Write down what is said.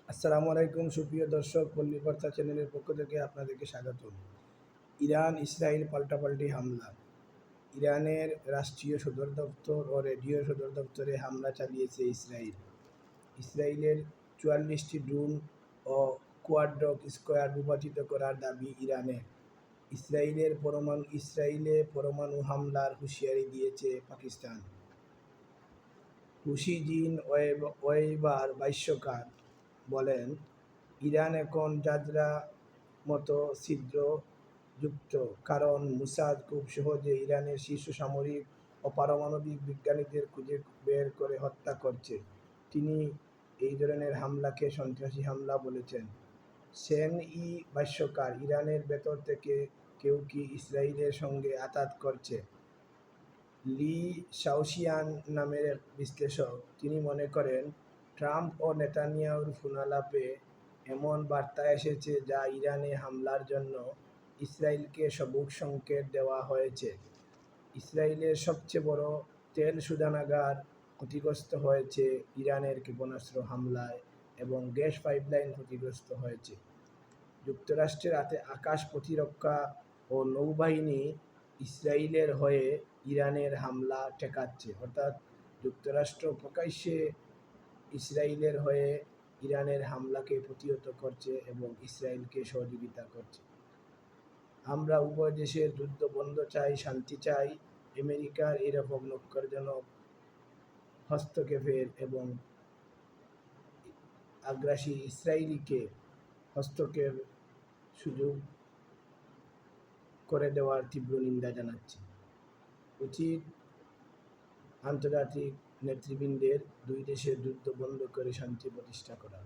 আসসালামু আলাইকুম সুপ্রিয় দর্শক, পল্লী বার্তা চ্যানেলের পক্ষ থেকে আপনাদেরকে স্বাগতম। ইরান ইসরায়েল পাল্টাপাল্টি হামলা। ইরানের রাষ্ট্রীয় সদর দপ্তর ও রেডিও সদর দপ্তরে হামলা চালিয়েছে ইসরায়েল। ইসরায়েলের ৪৪টি ড্রোন ও কোয়াড্রক স্কোয়ার ভূপাতিত করার দাবি ইরানের। ইসরায়েলে পরমাণু হামলার হুঁশিয়ারি দিয়েছে পাকিস্তান। হুশি জিন ওয়েইবার ভাষ্যকার বলেন, ইরান এখন জাজরা মতো ছিদ্রযুক্ত, কারণ মুসাদ খুব সহজে ইরানের শীর্ষ সামরিক ও পারমাণবিক বিজ্ঞানীদের খুঁজে বের করে হত্যা করছে। তিনি এই ধরনের হামলাকে সন্ত্রাসী হামলা বলেছেন। সেন-ই ভাষ্যকার, ইরানের ভেতর থেকে কেউ কি ইসরায়েলের সঙ্গে আঘাত করছে? লি শাওশিয়ান নামের এক বিশ্লেষক, তিনি মনে করেন, ট্রাম্প ও নেতানিয়াহুর ফোনালাপে এমন বার্তা এসেছে যা ইরানে হামলার জন্য ইসরায়েলকে সবুজ সংকেত দেওয়া হয়েছে। ইসরায়েলের সবচেয়ে বড় তেল শোধনাগার ক্ষতিগ্রস্ত হয়েছে ইরানের ক্ষেপণাস্ত্র হামলায় এবং গ্যাস পাইপলাইন ক্ষতিগ্রস্ত হয়েছে। যুক্তরাষ্ট্রের আকাশ প্রতিরক্ষা ও নৌবাহিনী ইসরায়েলের হয়ে ইরানের হামলা ঠেকাচ্ছে, অর্থাৎ যুক্তরাষ্ট্র প্রকাশ্যে ইসরায়েলের হয়ে ইরানের হামলাকে প্রতিহত করছে এবং ইসরায়েলকে সহযোগিতা করছে। আমরা উভয় দেশের যুদ্ধ বন্ধ চাই, শান্তি চাই। আমেরিকার এরকম নক্কারজনক হস্তক্ষেপের এবং আগ্রাসী ইসরায়েলিকে হস্তক্ষেপ সুযোগ করে দেওয়ার তীব্র নিন্দা জানাচ্ছি। উচিত আন্তর্জাতিক নেতৃবৃন্দের দুই দেশের যুদ্ধ বন্ধ করে শান্তি প্রতিষ্ঠা করা।